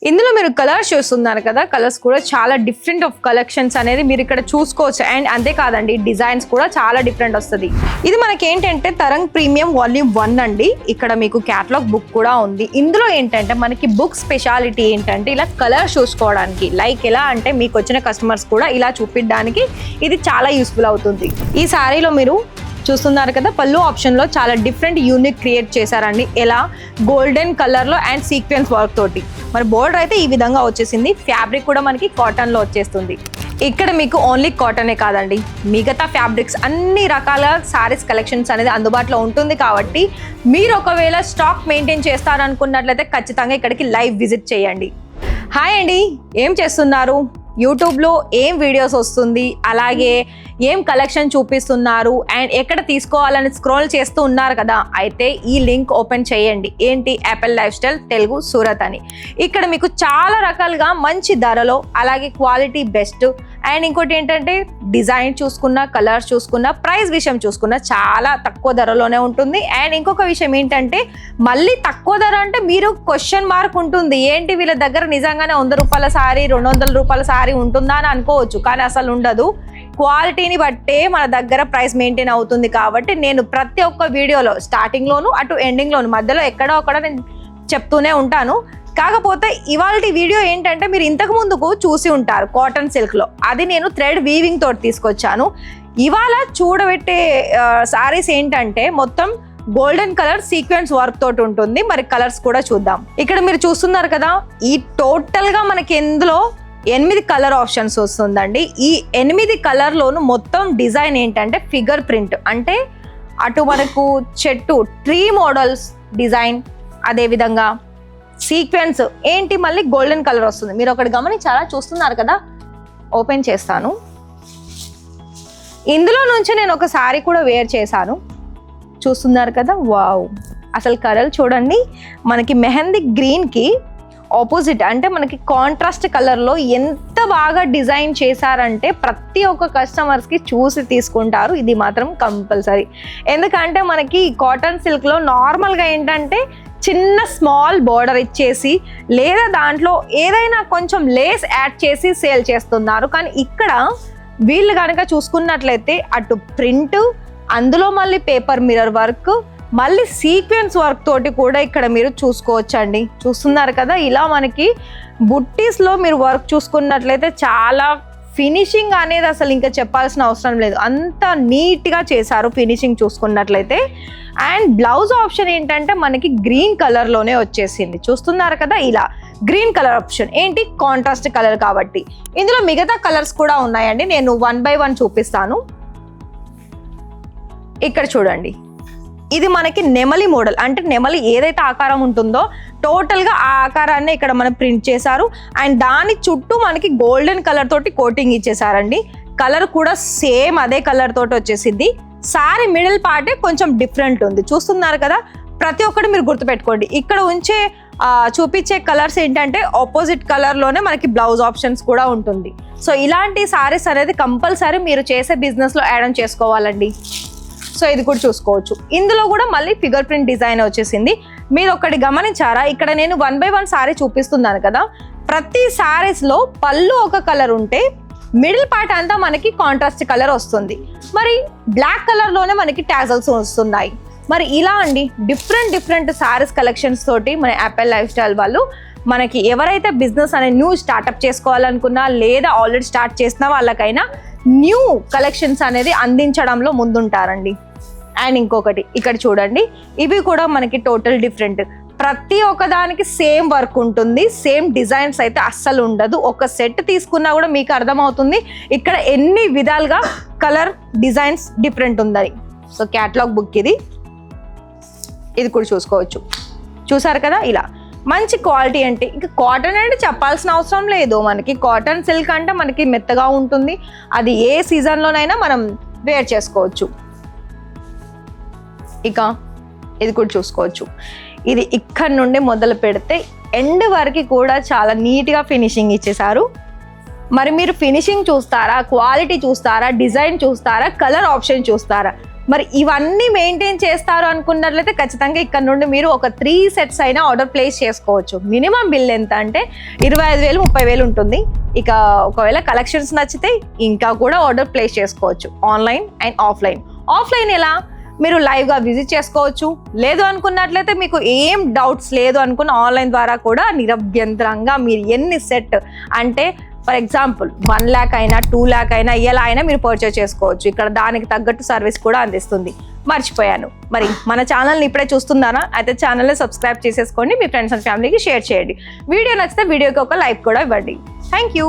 ఇందులో మీరు కలర్స్ చూస్తున్నారు కదా, కలర్స్ కూడా చాలా డిఫరెంట్ ఆఫ్ కలెక్షన్స్ అనేది మీరు ఇక్కడ చూసుకోవచ్చు. అండ్ అంతే కాదండి, డిజైన్స్ కూడా చాలా డిఫరెంట్ వస్తుంది. ఇది మనకి ఏంటంటే తరంగ్ ప్రీమియం వాల్యూమ్ 1 అండి. ఇక్కడ మీకు క్యాటలాగ్ బుక్ కూడా ఉంది. ఇందులో ఏంటంటే మనకి బుక్ స్పెషాలిటీ ఏంటంటే ఇలా కలర్స్ చూసుకోవడానికి, లైక్ ఎలా అంటే మీకు వచ్చిన కస్టమర్స్ కూడా ఇలా చూపించడానికి ఇది చాలా యూస్ఫుల్ అవుతుంది. ఈ శారీలో మీరు చూస్తున్నారు కదా, పళ్ళు ఆప్షన్లో చాలా డిఫరెంట్ యూనిక్ క్రియేట్ చేశారండి. ఎలా గోల్డెన్ కలర్లో అండ్ సీక్వెన్స్ వర్క్ తోటి. మరి బోర్డర్ అయితే ఈ విధంగా వచ్చేసింది. ఫ్యాబ్రిక్ కూడా మనకి కాటన్లో వచ్చేస్తుంది. ఇక్కడ మీకు ఓన్లీ కాటనే కాదండి, మిగతా ఫ్యాబ్రిక్స్ అన్ని రకాల శారీస్ కలెక్షన్స్ అనేది అందుబాటులో ఉంటుంది. కాబట్టి మీరు ఒకవేళ స్టాక్ మెయింటైన్ చేస్తారనుకున్నట్లయితే ఖచ్చితంగా ఇక్కడికి లైవ్ విజిట్ చేయండి. హాయ్ అండి, ఏం చేస్తున్నారు? యూట్యూబ్లో ఏం వీడియోస్ వస్తుంది, అలాగే ఏం కలెక్షన్ చూపిస్తున్నారు అండ్ ఎక్కడ తీసుకోవాలని స్క్రోల్ చేస్తూ ఉన్నారు కదా, అయితే ఈ లింక్ ఓపెన్ చేయండి. ఏంటి? Apple life style Telugu Surat అని. ఇక్కడ మీకు చాలా రకాలుగా మంచి ధరలో, అలాగే క్వాలిటీ బెస్ట్, అండ్ ఇంకోటి ఏంటంటే డిజైన్ చూసుకున్న, కలర్స్ చూసుకున్న, ప్రైస్ విషయం చూసుకున్న చాలా తక్కువ ధరలోనే ఉంటుంది. అండ్ ఇంకొక విషయం ఏంటంటే మళ్ళీ తక్కువ ధర అంటే మీరు క్వశ్చన్ మార్క్ ఉంటుంది, ఏంటి వీళ్ళ దగ్గర నిజంగానే 100 రూపాయల సారీ 200 రూపాయల సారీ ఉంటుందా అని అనుకోవచ్చు, కానీ అసలు ఉండదు. క్వాలిటీని బట్టే మన దగ్గర ప్రైస్ మెయింటైన్ అవుతుంది. కాబట్టి నేను ప్రతి ఒక్క వీడియోలో స్టార్టింగ్లోను అటు ఎండింగ్లోను మధ్యలో ఎక్కడో ఒకడ నేను చెప్తూనే ఉంటాను. కాకపోతే ఇవాళ వీడియో ఏంటంటే మీరు ఇంతకు ముందుకు చూసి ఉంటారు కాటన్ సిల్క్లో, అది నేను థ్రెడ్ వీవింగ్ తోటి తీసుకొచ్చాను. ఇవాళ చూడబెట్టే సారీస్ ఏంటంటే మొత్తం గోల్డెన్ కలర్ సీక్వెన్స్ వర్క్ తోటి ఉంటుంది. మరి కలర్స్ కూడా చూద్దాం. ఇక్కడ మీరు చూస్తున్నారు కదా, ఈ టోటల్గా మనకి ఎందులో 8 కలర్ ఆప్షన్స్ వస్తుందండి. ఈ 8 కలర్లోను మొత్తం డిజైన్ ఏంటంటే ఫిగర్ ప్రింట్, అంటే అటు మనకు చెట్టు ట్రీ మోడల్స్ డిజైన్, అదేవిధంగా సీక్వెన్స్ ఏంటి మళ్ళీ గోల్డెన్ కలర్ వస్తుంది. మీరు ఒకటి గమనించారా? చూస్తున్నారు కదా, ఓపెన్ చేస్తాను. ఇందులో నుంచి నేను ఒక సారీ కూడా వేర్ చేశాను. చూస్తున్నారు కదా, వావ్, అసలు కలర్ చూడండి. మనకి మెహందీ గ్రీన్కి ఆపోజిట్, అంటే మనకి కాంట్రాస్ట్ కలర్లో ఎంత బాగా డిజైన్ చేశారంటే ప్రతి ఒక్క కస్టమర్స్కి చూసి తీసుకుంటారు. ఇది మాత్రం కంపల్సరీ. ఎందుకంటే మనకి కాటన్ సిల్క్లో నార్మల్గా ఏంటంటే చిన్న స్మాల్ బార్డర్ ఇచ్చేసి లేదా దాంట్లో ఏదైనా కొంచెం లేస్ యాడ్ చేసి సేల్ చేస్తున్నారు. కానీ ఇక్కడ వీళ్ళు కనుక చూసుకున్నట్లయితే అటు ప్రింట్, అందులో మళ్ళీ పేపర్ మిర్రర్ వర్క్, మళ్ళీ సీక్వెన్స్ వర్క్ తోటి కూడా ఇక్కడ మీరు చూసుకోవచ్చండి. చూస్తున్నారు కదా, ఇలా మనకి బుట్టీస్లో మీరు వర్క్ చూసుకున్నట్లయితే చాలా ఫినిషింగ్ అనేది అసలు ఇంకా చెప్పాల్సిన అవసరం లేదు, అంత నీట్గా చేశారు ఫినిషింగ్ చూసుకున్నట్లయితే. అండ్ బ్లౌజ్ ఆప్షన్ ఏంటంటే మనకి గ్రీన్ కలర్లోనే వచ్చేసింది. చూస్తున్నారు కదా, ఇలా గ్రీన్ కలర్ ఆప్షన్ ఏంటి, కాంట్రాస్ట్ కలర్ కాబట్టి. ఇందులో మిగతా కలర్స్ కూడా ఉన్నాయండి, నేను 1 by 1 చూపిస్తాను. ఇక్కడ చూడండి, ఇది మనకి నెమలి మోడల్, అంటే నెమలి ఏదైతే ఆకారం ఉంటుందో టోటల్గా ఆ ఆకారాన్ని ఇక్కడ మనం ప్రింట్ చేశారు. అండ్ దాని చుట్టూ మనకి గోల్డెన్ కలర్ తోటి కోటింగ్ ఇచ్చేసారండి. కలర్ కూడా సేమ్ అదే కలర్ తోటి వచ్చేసింది. సారీ మిడిల్ పార్టే కొంచెం డిఫరెంట్ ఉంది. చూస్తున్నారు కదా, ప్రతి ఒక్కటి మీరు గుర్తుపెట్టుకోండి. ఇక్కడ ఉంచే చూపించే కలర్స్ ఏంటంటే ఆపోజిట్ కలర్లోనే మనకి బ్లౌజ్ ఆప్షన్స్ కూడా ఉంటుంది. సో ఇలాంటి సారీస్ అనేది కంపల్సరీ మీరు చేసే బిజినెస్లో యాడ్ ఆన్ చేసుకోవాలండి. సో ఇది కూడా చూసుకోవచ్చు. ఇందులో కూడా మళ్ళీ ఫిగర్ ప్రింట్ డిజైన్ వచ్చేసింది. మీరు ఒకటి గమనించారా, ఇక్కడ నేను 1 by 1 సారీ చూపిస్తున్నాను కదా, ప్రతి సారీస్లో పళ్ళు ఒక కలర్ ఉంటే మిడిల్ పార్ట్ అంతా మనకి కాంట్రాస్ట్ కలర్ వస్తుంది. మరి బ్లాక్ కలర్లోనే మనకి టాజల్స్ వస్తున్నాయి. మరి ఇలా అండి డిఫరెంట్ సారీస్ కలెక్షన్స్ తోటి మన యాపిల్ లైఫ్ స్టైల్ వాళ్ళు మనకి ఎవరైతే బిజినెస్ అనే న్యూ స్టార్ట్అప్ చేసుకోవాలనుకున్నా లేదా ఆల్రెడీ స్టార్ట్ చేసిన వాళ్ళకైనా న్యూ కలెక్షన్స్ అనేది అందించడంలో ముందుంటారండి. అండ్ ఇంకొకటి ఇక్కడ చూడండి, ఇవి కూడా మనకి టోటల్ డిఫరెంట్. ప్రతి ఒక్కదానికి సేమ్ వర్క్ ఉంటుంది, సేమ్ డిజైన్స్ అయితే అస్సలు ఉండదు. ఒక సెట్ తీసుకున్నా కూడా మీకు అర్థమవుతుంది ఇక్కడ ఎన్ని విధాలుగా కలర్ డిజైన్స్ డిఫరెంట్ ఉందని. సో క్యాటలాగ్ బుక్ ఇది కూడా చూసుకోవచ్చు. చూసారు కదా, ఇలా మంచి క్వాలిటీ. అంటే ఇంకా కాటన్ అంటే చెప్పాల్సిన అవసరం లేదు. మనకి కాటన్ సిల్క్ అంటే మనకి మెత్తగా ఉంటుంది, అది ఏ సీజన్లోనైనా మనం వేర్ చేసుకోవచ్చు. ఇక ఇది కూడా చూసుకోవచ్చు. ఇది ఇక్కడ నుండి మొదలు పెడితే ఎండ్ వరకు కూడా చాలా నీట్గా ఫినిషింగ్ ఇచ్చేసారు. మరి మీరు ఫినిషింగ్ చూస్తారా, క్వాలిటీ చూస్తారా, డిజైన్ చూస్తారా, కలర్ ఆప్షన్ చూస్తారా? మరి ఇవన్నీ మెయింటైన్ చేస్తారు అనుకున్నట్లయితే ఖచ్చితంగా ఇక్కడ నుండి మీరు ఒక 3 sets అయినా ఆర్డర్ ప్లేస్ చేసుకోవచ్చు. మినిమం బిల్ ఎంత అంటే 25,000 30,000 ఉంటుంది. ఇక ఒకవేళ కలెక్షన్స్ నచ్చితే ఇంకా కూడా ఆర్డర్ ప్లేస్ చేసుకోవచ్చు, ఆన్లైన్ అండ్ ఆఫ్లైన్. ఆఫ్లైన్ ఎలా, మీరు లైవ్గా విజిట్ చేసుకోవచ్చు. లేదు అనుకున్నట్లయితే మీకు ఏం డౌట్స్ లేదు అనుకున్న ఆన్లైన్ ద్వారా కూడా నిరభ్యంతరంగా మీరు ఎన్ని సెట్ అంటే ఫర్ ఎగ్జాంపుల్ 1 lakh అయినా 2 lakh అయినా ఎలా అయినా మీరు పర్చేస్ చేసుకోవచ్చు. ఇక్కడ దానికి తగ్గట్టు సర్వీస్ కూడా అందిస్తుంది. మర్చిపోయాను, మరి మన ఛానల్ని ఇప్పుడే చూస్తున్నారా? అయితే ఛానల్ని సబ్స్క్రైబ్ చేసేసుకోండి, మీ ఫ్రెండ్స్ అండ్ ఫ్యామిలీకి షేర్ చేయండి. వీడియో నచ్చితే వీడియోకి ఒక లైక్ కూడా ఇవ్వండి. Thank you.